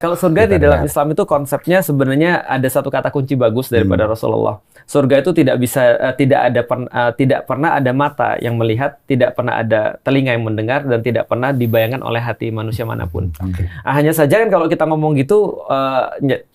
Kalau surga kita di dalam dengar. Islam itu konsepnya sebenarnya ada satu kata kunci bagus daripada Rasulullah. Surga itu tidak bisa tidak pernah ada mata yang melihat, tidak pernah ada telinga yang mendengar, dan tidak pernah dibayangkan oleh hati manusia manapun. Oke. Hanya saja kan kalau kita ngomong gitu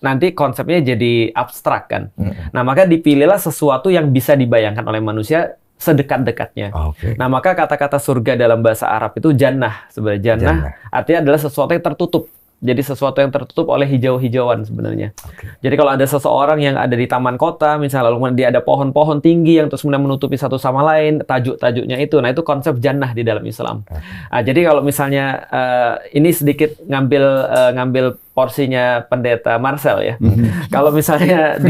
nanti konsepnya jadi abstrak kan. Nah, maka dipilihlah sesuatu yang bisa dibayangkan oleh manusia sedekat-dekatnya. Oke. Nah, maka kata-kata surga dalam bahasa Arab itu jannah. Sebenarnya jannah artinya adalah sesuatu yang tertutup. Jadi sesuatu yang tertutup oleh hijau-hijauan sebenarnya. Jadi kalau ada seseorang yang ada di taman kota, misalnya lalu dia ada pohon-pohon tinggi yang terus kemudian menutupi satu sama lain, tajuk-tajuknya itu. Nah, itu konsep jannah di dalam Islam. Jadi kalau misalnya ini sedikit ngambil porsinya pendeta Marcel ya. Kalau misalnya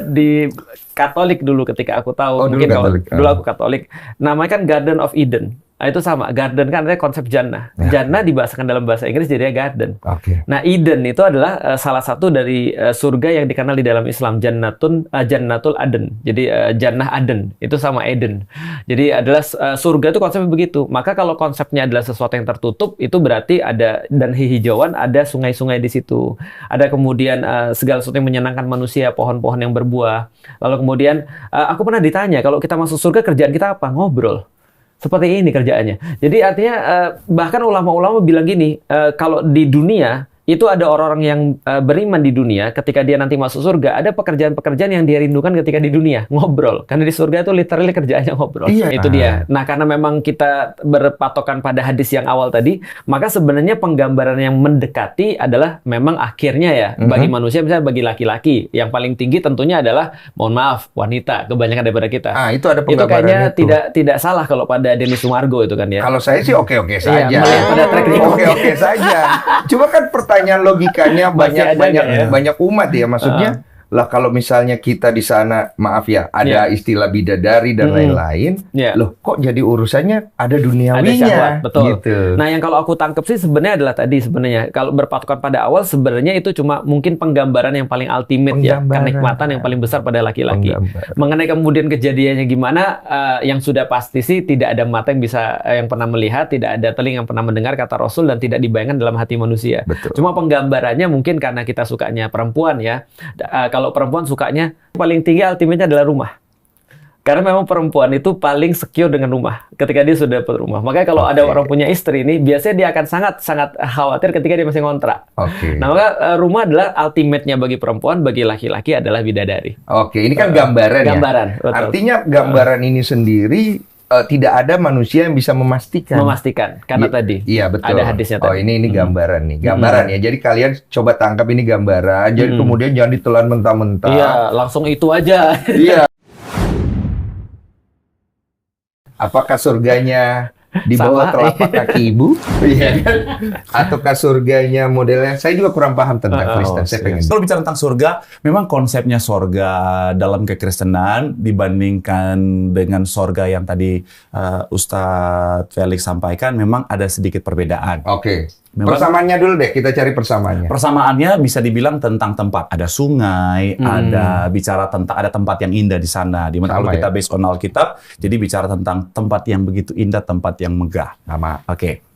di Katolik dulu ketika aku tahu, mungkin kalau dulu aku Katolik, namanya kan Garden of Eden. Nah, itu sama. Garden kan artinya konsep jannah. Jannah dibahasakan dalam bahasa Inggris jadinya garden. Nah, Eden itu adalah salah satu dari surga yang dikenal di dalam Islam. Jannatul Aden. Jadi jannah Aden itu sama Eden. Jadi adalah surga itu konsepnya begitu. Maka kalau konsepnya adalah sesuatu yang tertutup, itu berarti ada dan hijauan, ada sungai-sungai di situ. Ada kemudian segala sesuatu yang menyenangkan manusia, pohon-pohon yang berbuah. Lalu kemudian aku pernah ditanya, kalau kita masuk surga kerjaan kita apa? Ngobrol. Seperti ini kerjaannya. Jadi artinya bahkan ulama-ulama bilang gini, kalau di dunia itu ada orang-orang yang beriman di dunia, ketika dia nanti masuk surga, ada pekerjaan-pekerjaan yang dia rindukan ketika di dunia, ngobrol. Karena di surga itu literally kerjaannya ngobrol. Itu dia. Nah, karena memang kita berpatokan pada hadis yang awal tadi, maka sebenarnya penggambaran yang mendekati adalah memang akhirnya ya, bagi manusia, misalnya bagi laki-laki, yang paling tinggi tentunya adalah, mohon maaf, wanita, kebanyakan daripada kita. Itu ada Itu penggambaran kayaknya tidak salah kalau pada Denny Sumargo itu kan ya. Kalau saya sih oke-oke saja. Melihat pada track record. Oke-oke saja. Cuma kan pertanyaan logikanya banyak umat ya, maksudnya lah kalau misalnya kita di sana, maaf ya, ada istilah bidadari dan lain-lain, loh kok jadi urusannya ada duniawinya? Ada syahwat, betul. Gitu. Nah, yang kalau aku tangkap sih sebenarnya adalah tadi sebenarnya kalau berpatokan pada awal sebenarnya itu cuma mungkin penggambaran yang paling ultimate ya, kenikmatan yang paling besar pada laki-laki. Mengenai kemudian kejadiannya gimana, yang sudah pasti sih tidak ada mata yang bisa yang pernah melihat, tidak ada telinga yang pernah mendengar kata Rasul, dan tidak dibayangkan dalam hati manusia. Cuma penggambarannya mungkin karena kita sukanya perempuan ya. Kalau perempuan sukanya paling tinggi ultimate-nya adalah rumah. Karena memang perempuan itu paling secure dengan rumah ketika dia sudah dapat rumah. Makanya kalau ada orang punya istri ini, biasanya dia akan sangat khawatir ketika dia masih ngontrak. Nah, maka rumah adalah ultimate-nya bagi perempuan, bagi laki-laki adalah bidadari. Ini kan gambaran ya. Betul. Artinya gambaran ini sendiri tidak ada manusia yang bisa memastikan karena tadi betul. Ada hadisnya tadi. Ini gambaran nih, ya. Jadi kalian coba tangkap ini gambaran, jadi kemudian jangan ditelan mentah-mentah. Iya, langsung itu aja. Iya. Apakah surganya di bawah telapak kaki ibu? Iya kan? Ataukah surganya modelnya? Saya juga kurang paham tentang Kristen. Saya pengen. Kalau bicara tentang surga, memang konsepnya surga dalam kekristenan dibandingkan dengan surga yang tadi Ustadz Felix sampaikan, memang ada sedikit perbedaan. Memang, persamaannya dulu deh, kita cari persamaannya. Persamaannya bisa dibilang tentang tempat. Ada sungai, ada bicara tentang ada tempat yang indah di sana. Di mana kalau kita based on Alkitab, jadi bicara tentang tempat yang begitu indah, tempat yang megah.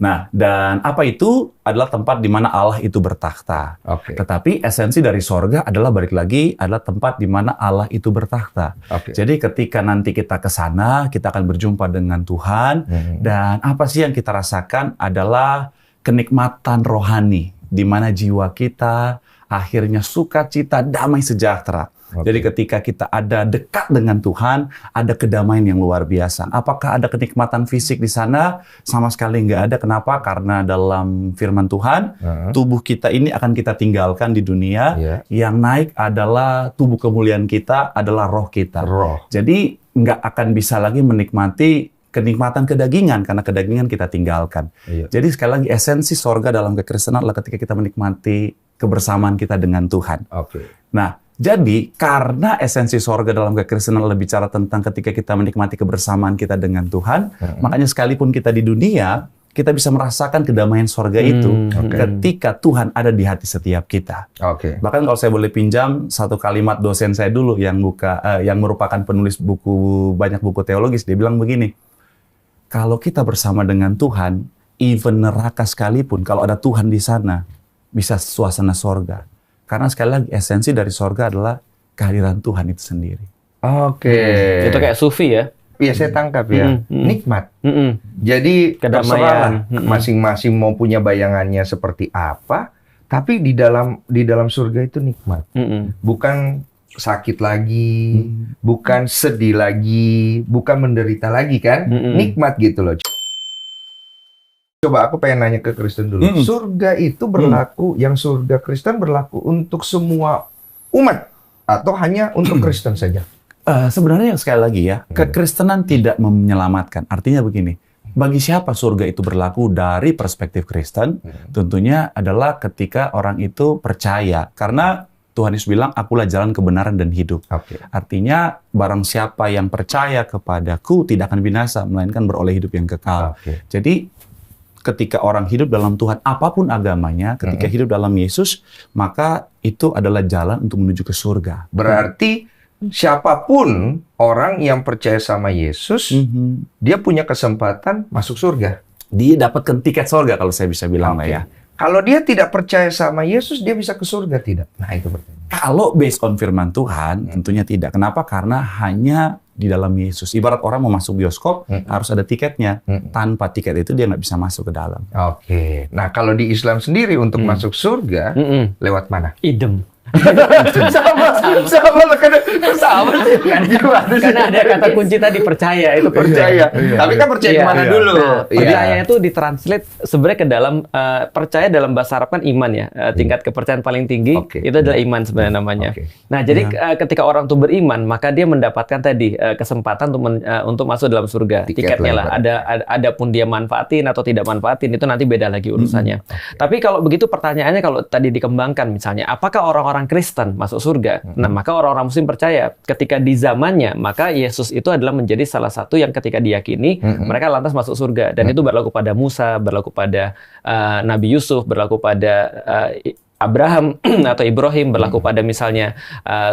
Nah, dan apa itu adalah tempat di mana Allah itu bertakhta. Tetapi esensi dari sorga adalah balik lagi adalah tempat di mana Allah itu bertakhta. Jadi ketika nanti kita ke sana, kita akan berjumpa dengan Tuhan, dan apa sih yang kita rasakan adalah kenikmatan rohani, di mana jiwa kita akhirnya sukacita, damai sejahtera. Jadi ketika kita ada dekat dengan Tuhan, ada kedamaian yang luar biasa. Apakah ada kenikmatan fisik di sana? Sama sekali nggak ada. Kenapa? Karena dalam firman Tuhan, tubuh kita ini akan kita tinggalkan di dunia. Yang naik adalah tubuh kemuliaan kita, adalah roh kita. Jadi nggak akan bisa lagi menikmati kenikmatan kedagingan, karena kedagingan kita tinggalkan. Jadi sekali lagi esensi sorga dalam kekristenan adalah ketika kita menikmati kebersamaan kita dengan Tuhan. Nah, jadi karena esensi sorga dalam kekristenan adalah bicara tentang ketika kita menikmati kebersamaan kita dengan Tuhan, makanya sekalipun kita di dunia, kita bisa merasakan kedamaian sorga itu ketika Tuhan ada di hati setiap kita. Bahkan kalau saya boleh pinjam satu kalimat dosen saya dulu yang merupakan penulis banyak buku teologis, dia bilang begini, kalau kita bersama dengan Tuhan, even neraka sekalipun, kalau ada Tuhan di sana, bisa suasana sorga. Karena sekali lagi esensi dari sorga adalah kehadiran Tuhan itu sendiri. Oke. Itu kayak sufi ya? Iya, saya tangkap ya. Nikmat. Jadi terserah masing-masing mau punya bayangannya seperti apa, tapi di dalam surga itu nikmat. Bukan sakit lagi, bukan sedih lagi, bukan menderita lagi kan? Nikmat gitu loh. Coba aku pengen nanya ke Kristen dulu. Surga itu berlaku, yang surga Kristen berlaku untuk semua umat atau hanya untuk Kristen saja? Sebenarnya sekali lagi ya, kekristenan tidak menyelamatkan. Artinya begini, bagi siapa surga itu berlaku dari perspektif Kristen, tentunya adalah ketika orang itu percaya. Karena Tuhan Yesus bilang, akulah jalan kebenaran dan hidup. Artinya, barang siapa yang percaya kepadaku tidak akan binasa, melainkan beroleh hidup yang kekal. Jadi, ketika orang hidup dalam Tuhan, apapun agamanya, ketika hidup dalam Yesus, maka itu adalah jalan untuk menuju ke surga. Berarti, siapapun orang yang percaya sama Yesus, dia punya kesempatan masuk surga. Dia dapatkan tiket surga kalau saya bisa bilang lah ya. Kalau dia tidak percaya sama Yesus, dia bisa ke surga tidak? Nah, itu pertanyaan. Kalau based on firman Tuhan, tentunya tidak. Kenapa? Karena hanya di dalam Yesus. Ibarat orang mau masuk bioskop, harus ada tiketnya. Tanpa tiket itu dia nggak bisa masuk ke dalam. Nah, kalau di Islam sendiri untuk masuk surga, lewat mana? Idem. sama karena ada kata kunci tadi percaya, itu percaya. Tapi kan percaya di mana dulu? Percaya itu ditranslate sebenarnya ke dalam percaya dalam bahasa Arab kan iman ya. Tingkat kepercayaan paling tinggi itu adalah iman sebenarnya namanya. Nah, jadi ketika orang itu beriman, maka dia mendapatkan tadi kesempatan untuk masuk dalam surga. Tiketnya lah. Ada pun dia manfaatin atau tidak manfaatin itu nanti beda lagi urusannya. Tapi kalau begitu pertanyaannya, kalau tadi dikembangkan misalnya, apakah orang-orang Kristen masuk surga? Nah, maka orang-orang Muslim percaya ketika di zamannya, maka Yesus itu adalah menjadi salah satu yang ketika diyakini, mereka lantas masuk surga. Dan itu berlaku pada Musa, berlaku pada Nabi Yusuf, berlaku pada Abraham atau Ibrahim, berlaku pada misalnya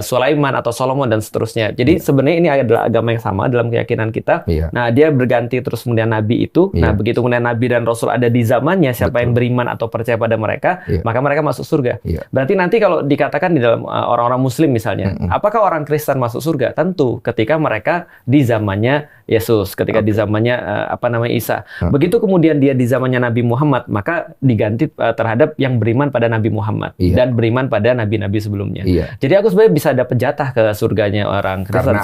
Sulaiman atau Solomon dan seterusnya. Jadi sebenarnya ini adalah agama yang sama dalam keyakinan kita. Nah, dia berganti terus kemudian Nabi itu. Nah, begitu kemudian Nabi dan Rasul ada di zamannya, siapa yang beriman atau percaya pada mereka, maka mereka masuk surga. Berarti nanti kalau dikatakan di dalam orang-orang Muslim misalnya, apakah orang Kristen masuk surga? Tentu ketika mereka di zamannya Yesus, ketika di zamannya Isa. Begitu kemudian dia di zamannya Nabi Muhammad, maka diganti terhadap yang beriman pada Nabi Muhammad. Dan beriman pada nabi-nabi sebelumnya. Jadi aku sebenarnya bisa dapat jatah ke surganya orang Kristen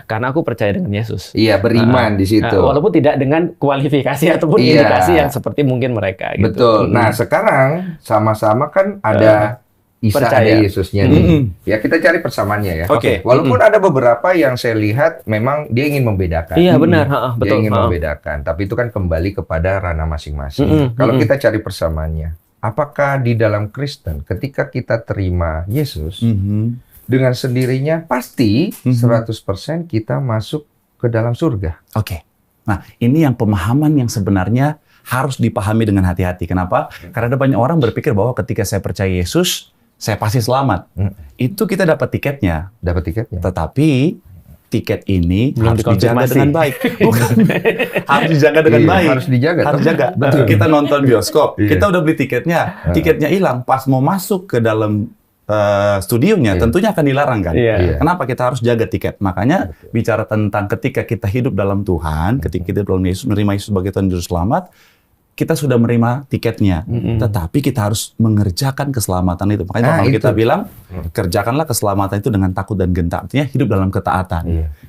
karena aku percaya dengan Yesus. Beriman di situ. Walaupun tidak dengan kualifikasi ataupun indikasi yang seperti mungkin mereka. Gitu. Betul. Nah, sekarang sama-sama kan ada Isa, ada Yesusnya nih. Ya, kita cari persamaannya ya. Walaupun ada beberapa yang saya lihat memang dia ingin membedakan. Iya, benar. Betul. Dia ingin membedakan. Tapi itu kan kembali kepada ranah masing-masing. Kalau kita cari persamaannya, apakah di dalam Kristen ketika kita terima Yesus dengan sendirinya pasti 100% kita masuk ke dalam surga? Nah, ini yang pemahaman yang sebenarnya harus dipahami dengan hati-hati. Kenapa? Karena ada banyak orang berpikir bahwa ketika saya percaya Yesus, saya pasti selamat. Itu kita dapat tiketnya. Tetapi tiket ini harus dijaga dengan baik. Harus dijaga dengan baik. Harus dijaga. Betul. Kita nonton bioskop, kita udah beli tiketnya. Tiketnya hilang, pas mau masuk ke dalam studionya, tentunya akan dilarang kan. Kenapa kita harus jaga tiket? Makanya bicara tentang ketika kita hidup dalam Tuhan, ketika kita dalam Yesus, menerima Yesus sebagai Tuhan Juru Selamat, kita sudah menerima tiketnya, tetapi kita harus mengerjakan keselamatan itu. Makanya kalau kita bilang, kerjakanlah keselamatan itu dengan takut dan gentar. Artinya hidup dalam ketaatan.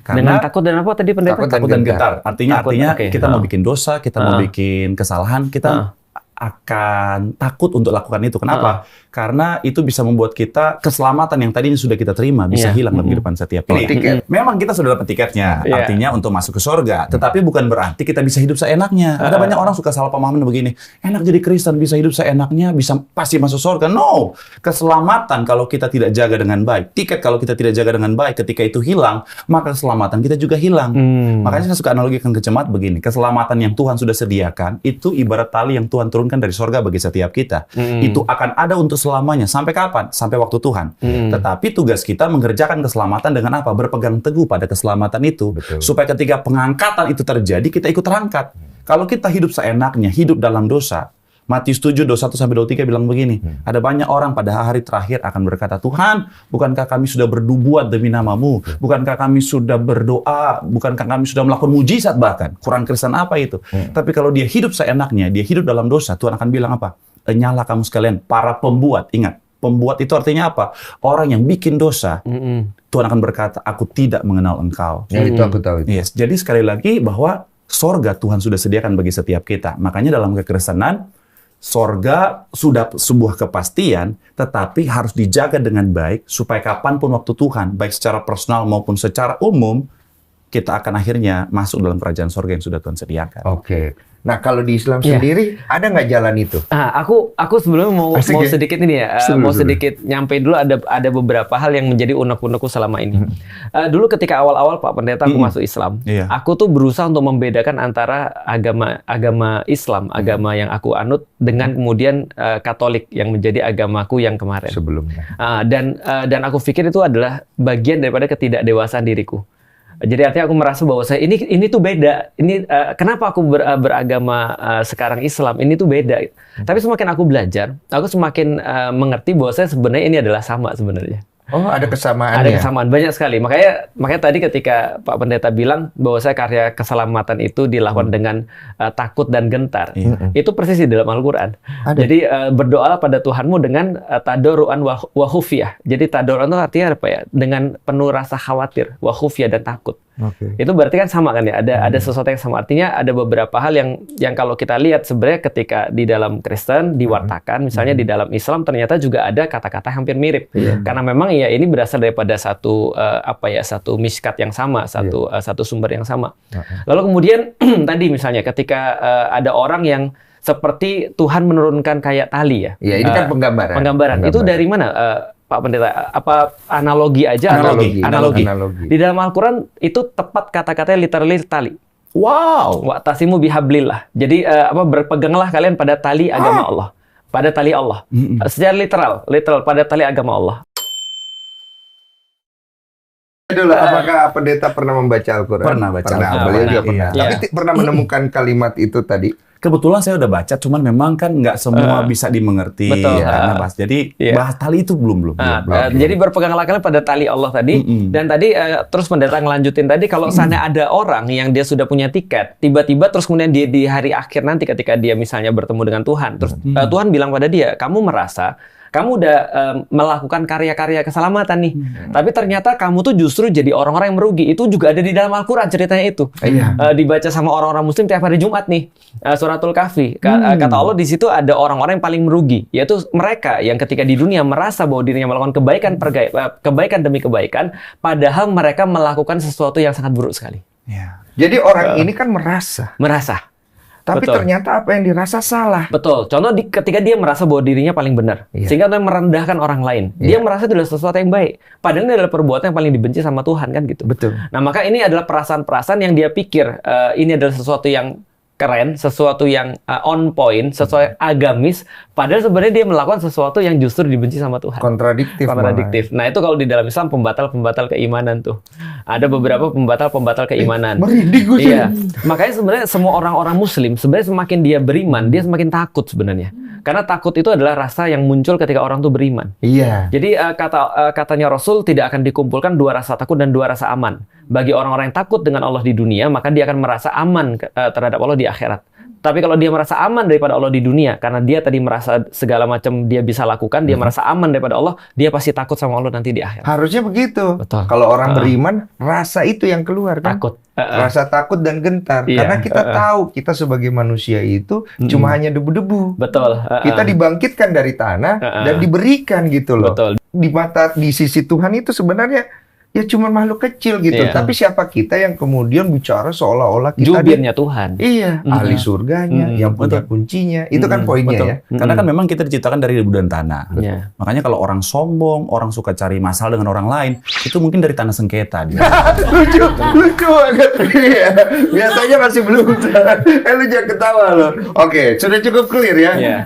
Karena dengan takut dan apa tadi pendeta? Takut dan gentar. Artinya kita mau bikin dosa, kita mau bikin kesalahan, kita akan takut untuk lakukan itu. Kenapa? Karena itu bisa membuat kita keselamatan yang tadinya sudah kita terima bisa hilang dalam kehidupan setiap hari. Memang kita sudah dapat tiketnya, artinya untuk masuk ke surga. Tetapi bukan berarti kita bisa hidup seenaknya. Ada banyak orang suka salah pemahaman begini. Enak jadi Kristen, bisa hidup seenaknya, bisa pasti masuk surga. No, keselamatan kalau kita tidak jaga dengan baik, tiket kalau kita tidak jaga dengan baik, ketika itu hilang, maka keselamatan kita juga hilang. Makanya saya suka analogikan ke jemaat begini. Keselamatan yang Tuhan sudah sediakan itu ibarat tali yang Tuhan turunkan dari surga bagi setiap kita. Itu akan ada untuk selamanya. Sampai kapan? Sampai waktu Tuhan. Tetapi tugas kita mengerjakan keselamatan dengan apa? Berpegang teguh pada keselamatan itu. Supaya ketika pengangkatan itu terjadi, kita ikut terangkat. Kalau kita hidup seenaknya, hidup dalam dosa, Matius 7, 21-23 bilang begini, ada banyak orang pada hari terakhir akan berkata, Tuhan, bukankah kami sudah bernubuat demi nama-Mu? Bukankah kami sudah berdoa? Bukankah kami sudah melakukan mujizat bahkan? Kurang Kristen apa itu? Tapi kalau dia hidup seenaknya, dia hidup dalam dosa, Tuhan akan bilang apa? Nyala kamu sekalian, para pembuat. Ingat, pembuat itu artinya apa? Orang yang bikin dosa. Tuhan akan berkata, aku tidak mengenal engkau. Itu aku tahu itu. Yes. Jadi sekali lagi bahwa sorga Tuhan sudah sediakan bagi setiap kita. Makanya dalam kekristenan, sorga sudah sebuah kepastian, tetapi harus dijaga dengan baik, supaya kapanpun waktu Tuhan, baik secara personal maupun secara umum, kita akan akhirnya masuk dalam kerajaan sorga yang sudah Tuhan sediakan. Oke. Nah, kalau di Islam sendiri, ada nggak jalan itu? Aku sebelumnya mau sedikit ini ya, sedikit nyampe dulu ada beberapa hal yang menjadi unek-unekku selama ini. Dulu ketika awal-awal Pak Pendeta aku masuk Islam, aku tuh berusaha untuk membedakan antara agama Islam, agama yang aku anut, dengan kemudian Katolik yang menjadi agamaku yang kemarin. Sebelumnya. Dan aku pikir itu adalah bagian daripada ketidakdewasaan diriku. Jadi artinya aku merasa bahwa ini tuh beda. Ini kenapa aku beragama sekarang Islam? Ini tuh beda. Tapi semakin aku belajar, aku semakin mengerti bahwa sebenarnya ini adalah sama sebenarnya. Oh, ada kesamaan. Ada kesamaan banyak sekali. Makanya tadi ketika Pak Pendeta bilang bahwa karya keselamatan itu dilakukan dengan takut dan gentar. Itu persis di dalam Al-Qur'an. Jadi berdoalah pada Tuhanmu dengan tadoruan wa khufyah. Jadi tadoruan itu artinya apa ya? Dengan penuh rasa khawatir, wa khufyah dan takut. Itu berarti kan sama kan ya? Ada sesuatu yang sama. Artinya ada beberapa hal yang kalau kita lihat sebenarnya ketika di dalam Kristen diwartakan, misalnya di dalam Islam ternyata juga ada kata-kata hampir mirip. Karena memang ya ini berasal daripada satu satu miskat yang sama, satu sumber yang sama. Lalu kemudian tadi misalnya ketika ada orang yang seperti Tuhan menurunkan kayak tali ya. Iya, ini kan penggambaran. Itu dari mana? Pak Pendeta, apa analogi aja? Analogi. Di dalam Al-Quran itu tepat kata-katanya literally tali. Wow. Wa'tasimu bihablillah. Jadi berpeganglah kalian pada tali agama Allah. Pada tali Allah. Secara literal pada tali agama Allah. Dulu, apakah Pendeta pernah membaca Al-Quran? Pernah baca. Beliau juga pernah. Tapi pernah menemukan kalimat itu tadi? Kebetulan saya udah baca, cuman memang kan nggak semua bisa dimengerti. Betul. Karena jadi bahas tali itu belum. Jadi berpeganglah kalian pada tali Allah tadi. Dan tadi terus Pendeta ngelanjutin tadi, kalau sana ada orang yang dia sudah punya tiket, tiba-tiba terus kemudian dia di hari akhir nanti ketika dia misalnya bertemu dengan Tuhan, terus Tuhan bilang pada dia, kamu merasa kamu udah melakukan karya-karya keselamatan nih. Tapi ternyata kamu tuh justru jadi orang-orang yang merugi. Itu juga ada di dalam Al-Quran ceritanya itu. Dibaca sama orang-orang Muslim tiap hari Jumat nih. Suratul Kahfi. Kata Allah di situ ada orang-orang yang paling merugi. Yaitu mereka yang ketika di dunia merasa bahwa dirinya melakukan kebaikan demi kebaikan. Padahal mereka melakukan sesuatu yang sangat buruk sekali. Jadi orang ini kan merasa. Tapi ternyata apa yang dirasa salah. Betul. Contoh ketika dia merasa bahwa dirinya paling benar. Sehingga dia merendahkan orang lain. Dia merasa itu adalah sesuatu yang baik. Padahal ini adalah perbuatan yang paling dibenci sama Tuhan kan gitu. Betul. Nah maka ini adalah perasaan-perasaan yang dia pikir ini adalah sesuatu yang keren, sesuatu yang on point, sesuatu agamis, padahal sebenarnya dia melakukan sesuatu yang justru dibenci sama Tuhan. Kontradiktif. Nah itu kalau di dalam Islam pembatal keimanan tuh. Ada beberapa pembatal keimanan. Merinding gue. Iya. Makanya sebenarnya semua orang-orang Muslim sebenarnya semakin dia beriman, dia semakin takut sebenarnya. Karena takut itu adalah rasa yang muncul ketika orang tuh beriman. Iya. Jadi katanya Rasul tidak akan dikumpulkan dua rasa takut dan dua rasa aman. Bagi orang-orang yang takut dengan Allah di dunia, maka dia akan merasa aman terhadap Allah di akhirat. Tapi kalau dia merasa aman daripada Allah di dunia, karena dia tadi merasa segala macam dia bisa lakukan, dia merasa aman daripada Allah, dia pasti takut sama Allah nanti di akhirat. Harusnya begitu. Betul. Kalau orang beriman, rasa itu yang keluar kan? Takut. Rasa takut dan gentar. Karena kita tahu, kita sebagai manusia itu cuma hanya debu-debu. Betul. Kita dibangkitkan dari tanah dan diberikan gitu loh. Betul. Di sisi Tuhan itu sebenarnya ya cuma makhluk kecil gitu. Tapi siapa kita yang kemudian bicara seolah-olah kita jubirnya Tuhan. Iya, ahli surganya, yang punya kuncinya. Itu kan poinnya ya. Karena kan memang kita diciptakan dari debu dan tanah. Makanya kalau orang sombong, orang suka cari masalah dengan orang lain, itu mungkin dari tanah sengketa dia. lucu banget. Biasanya masih belum. Lu jangan ketawa loh. Oke, sudah cukup clear ya.